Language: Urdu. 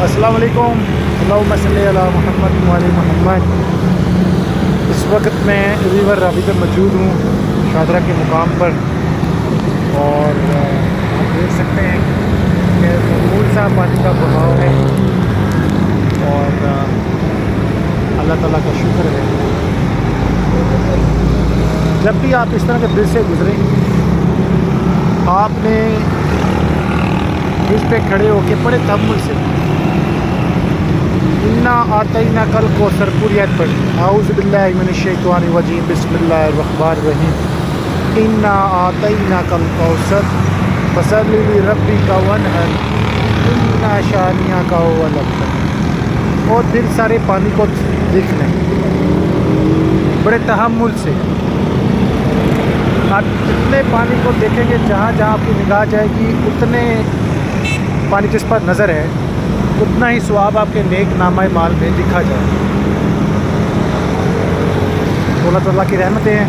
السلام علیکم، اللہم صلی علی محمد وعلی محمد۔ اس وقت میں ریور راوی پہ موجود ہوں، شادرہ کے مقام پر، اور آپ دیکھ سکتے ہیں کہ معمول سا پانی کا بہاؤ ہے، اور اللہ تعالیٰ کا شکر ہے۔ جب بھی آپ اس طرح کے برج سے گزریں، آپ نے برج پہ کھڑے ہو کے بڑے تحمل سے انا آتینا کل کوثر پوری آیت پڑھ، اعوذ باللہ من الشیطان الرجیم، بسم اللہ الرحمن الرحیم، انا آتینا کل کوثر فصلی لربک وانحر ان شانئک هو الابتر۔ اور پھر سارے پانی کو دیکھنا ہے بڑے تحمل سے۔ آپ جتنے پانی کو دیکھیں گے، جہاں جہاں آپ کی نگاہ جائے گی، اتنے پانی جس پر نظر ہے اتنا ہی ثواب آپ کے نیک نامہ مال میں لکھا جائے۔ اللہ تعالیٰ کی رحمتیں ہیں۔